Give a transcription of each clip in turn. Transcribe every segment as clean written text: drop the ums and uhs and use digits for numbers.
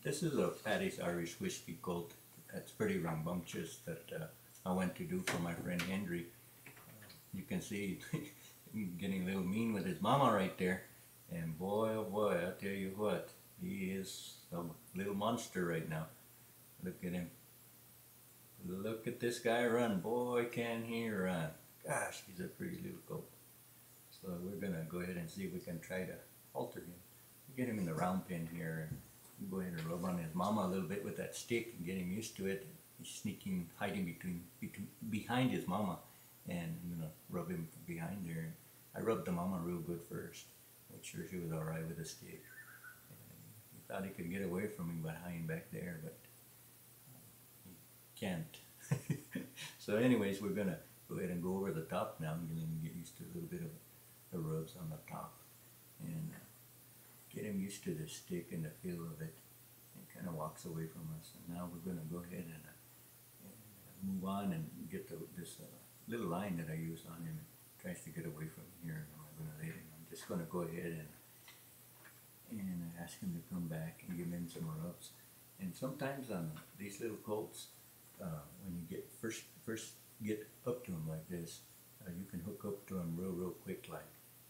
This is a Paddy's Irish Whiskey Colt. That's pretty rambunctious that I went to do for my friend Henry. You can see he's getting a little mean with his mama right there. And boy, oh boy, I'll tell you what, he is a little monster right now. Look at him. Look at this guy run. Boy, can he run. Gosh, he's a pretty little colt. So we're going to go ahead and see if we can try to halter him. Get him in the round pen here and go ahead and rub on his mama a little bit with that stick and get him used to it. He's sneaking, hiding behind his mama, and I'm going to rub him behind there. I rubbed the mama real good first. Make sure she was alright with the stick. And he thought he could get away from me by hiding back there, but he can't. So anyways, we're going to go ahead and go over the top now and get used to a little bit of the rubs on the top. And get him used to the stick and the feel of it, and kind of walks away from us. And now we're going to go ahead and move on and get this little line that I use on him. It tries to get away from here, and I'm going to let him. I'm just going to go ahead and ask him to come back and give him some rubs. And sometimes on these little colts, when you get first get up to him like this, you can hook up to him real quick like.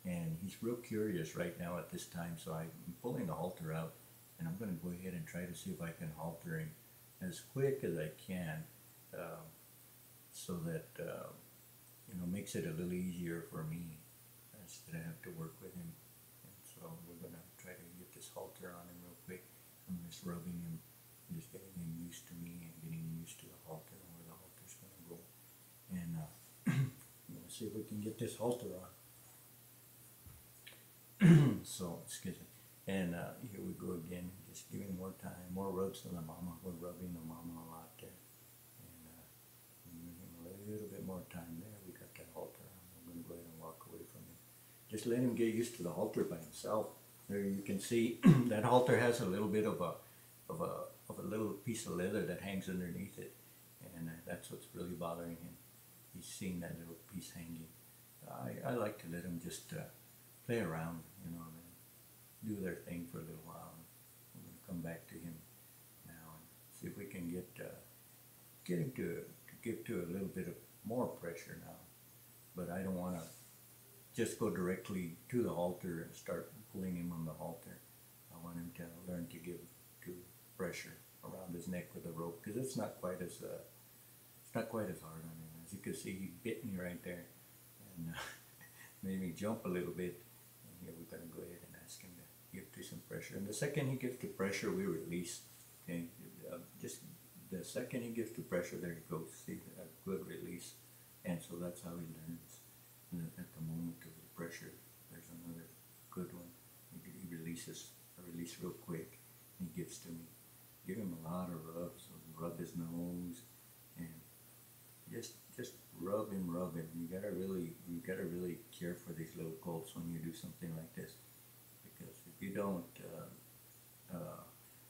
And he's real curious right now at this time, so I'm pulling the halter out, and I'm going to go ahead and try to see if I can halter him as quick as I can, so that makes it a little easier for me instead of have to work with him. And so we're going to try to get this halter on him real quick. I'm just rubbing him, just getting him used to me and getting him used to the halter and where the halter's going to go. And I'm going to see if we can get this halter on. So, excuse me, and here we go again, just giving more time, more rubs to the mama. We're rubbing the mama a lot there, and giving him a little bit more time there. We got that halter on. I'm going to go ahead and walk away from him. Just let him get used to the halter by himself. There you can see that halter has a little bit of a little piece of leather that hangs underneath it, and that's what's really bothering him. He's seeing that little piece hanging. I like to let him just play around, and do their thing for a little while. I'm going to come back to him now and see if we can get him to give to a little bit of more pressure now. But I don't want to just go directly to the halter and start pulling him on the halter. I want him to learn to give to pressure around his neck with the rope, because it's not quite as hard on him. As you can see, he bit me right there and made me jump a little bit. Here we're going to go ahead and ask him to give to some pressure. And the second he gives to pressure, we release. Okay, just the second he gives to pressure, there he goes. See, a good release. And so that's how he learns. And at the moment of the pressure, there's another good one. He releases, release real quick. And he gives to me. Give him a lot of rubs. Rub his nose, and just rub him. You gotta really care for these little colts when you do something like this, because if you don't,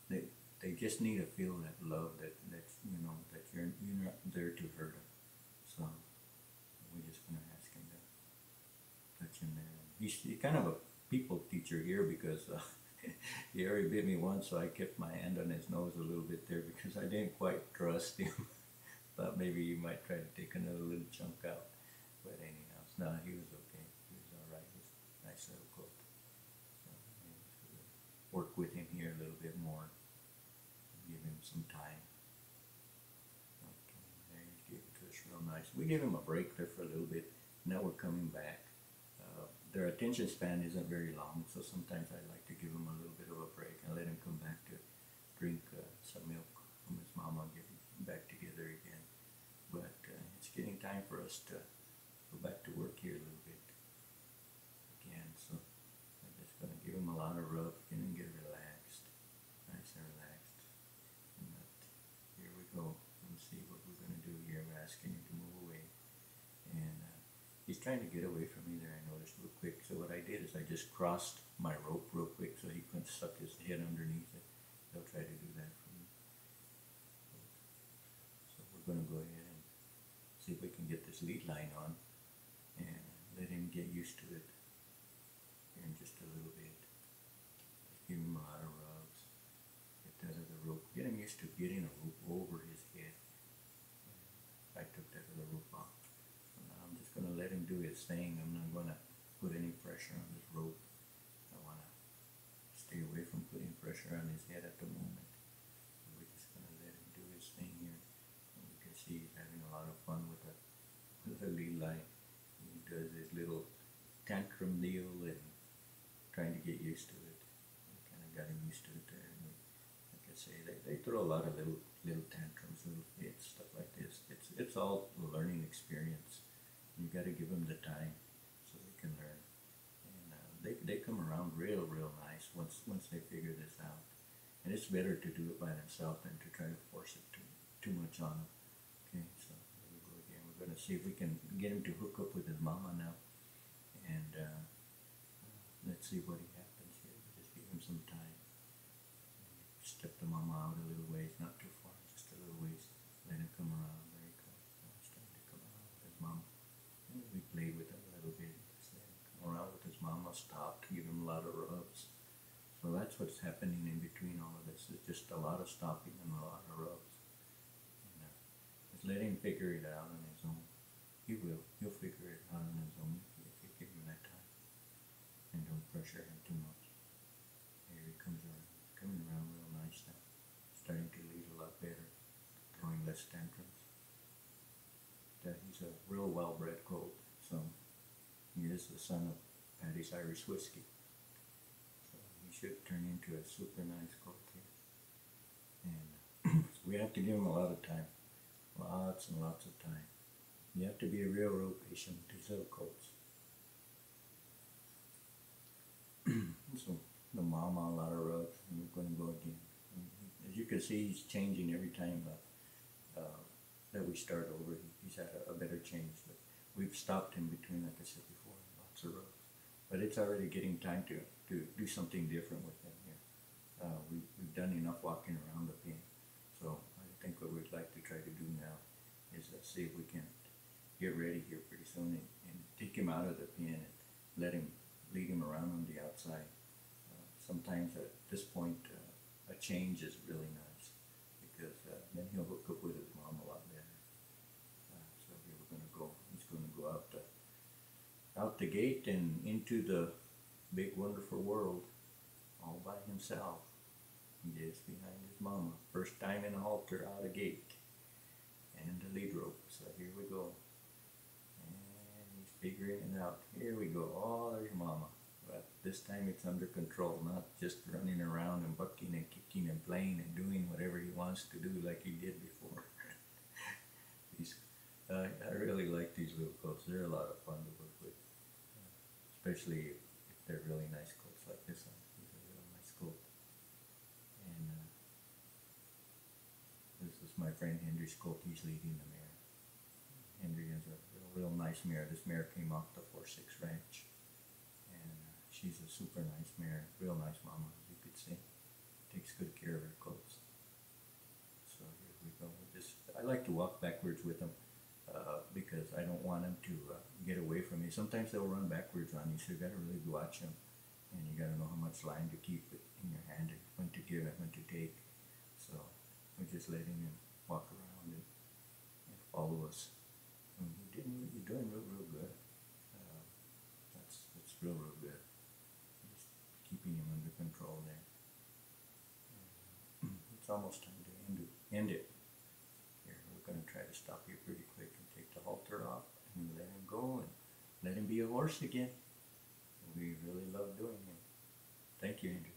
they just need to feel that love that you're not there to hurt them. So we're just gonna ask him to touch him there. He's kind of a people teacher here, because he already bit me once, so I kept my hand on his nose a little bit there because I didn't quite trust him. Thought maybe he might try to take another little chunk out, but anyhow, no, he was okay. He was all right. He's a nice little colt. So work with him here a little bit more. Give him some time. Okay, there he gave it to us real nice. We gave him a break there for a little bit. Now we're coming back. Their attention span isn't very long, so sometimes I like to give him a little bit of a break and let him come back to drink some milk from his mama and get him back together again. But it's getting time for us to go back to work here a little bit again, so I'm just going to give him a lot of rub and then get relaxed, nice and relaxed. And here we go. Let's see what we're going to do here. We're asking him to move away, and he's trying to get away from me there, I noticed, real quick. So what I did is I just crossed my rope real quick so he couldn't suck his head underneath it. He'll try to do that for me. So we're going to go ahead and see if we can get this lead line on and let him get used to it here in just a little bit. Just give him a lot of rubs. Get that other get him used to getting a rope over his head. I took that other rope off. So now I'm just going to let him do his thing. I'm not going to put any pressure on this rope. I want to stay away from putting pressure on his head at the moment. So we're just going to let him do his thing here. And you can see he's having a lot of fun with the lead line. He does his little tantrum deal and trying to get used to it. I kind of got him used to it there. And like I say, they throw a lot of little tantrums, little fits, stuff like this. It's all a learning experience. You got to give them the time so they can learn. And they come around real nice once they figure this out. And it's better to do it by themselves than to try to force it too much on them. Okay, so here we go again. We're going to see if we can get him to hook up with his mama now. And let's see what happens here. Just give him some time. Step the mama out a little ways, not too far, just a little ways. Let him come around. There he comes. Now he's starting to come around with his mama. And we played with him a little bit. Just let him come around with his mama. Stopped. Give him a lot of rubs. So that's what's happening in between all of this. It's just a lot of stopping and a lot of rubs. And just let him figure it out on his own. He will. He'll figure it out on his own if you give him that time. And don't pressure him too much. Here he comes around. Coming around real nice now. Starting to lead a lot better. Throwing less tantrums. He's a real well-bred colt. So he is the son of Paddy's Irish Whiskey. So he should turn into a super nice colt here. And so we have to give him a lot of time. Lots and lots of time. You have to be real patient with these little colts. So the mama, a lot of rubs, and we're going to go again. As you can see, he's changing every time that we start over. He's had a better change. But we've stopped him between, like I said before, lots of rubs. But it's already getting time to do something different with him here. We've done enough walking around the pen. So I think what we'd like to try to do now is see if we can get ready here pretty soon and take him out of the pen and lead him around on the outside. Sometimes at this point, a change is really nice because then he'll hook up with his mom a lot better. So here we're going to go. He's going to go out the gate and into the big wonderful world all by himself. He is behind his mama. First time in a halter out of gate and the lead rope. So here we go. And he's figuring it out. Here we go. Oh, there's mama. But this time it's under control, not just running around and bucking and kicking and playing and doing whatever he wants to do like he did before. I really like these little colts. They're a lot of fun to work with, especially if they're really nice colts like this one. He's a real nice colt. And this is my friend Henry's colt. He's leading the mare. Henry is a real nice mare. This mare came off the 4-6 ranch. She's a super nice mare, real nice mama, as you could see. Takes good care of her colts. So here we go. I like to walk backwards with them because I don't want them to get away from me. Sometimes they'll run backwards on you, so you got to really watch them. And you got to know how much line to keep it in your hand, and when to give and when to take. So we're just letting him walk around and follow us. And you're doing real good. That's real good. Keeping him under control there. It's almost time to end it. Here, we're going to try to stop you pretty quick and take the halter off and let him go and let him be a horse again. We really love doing it. Thank you, Andrew.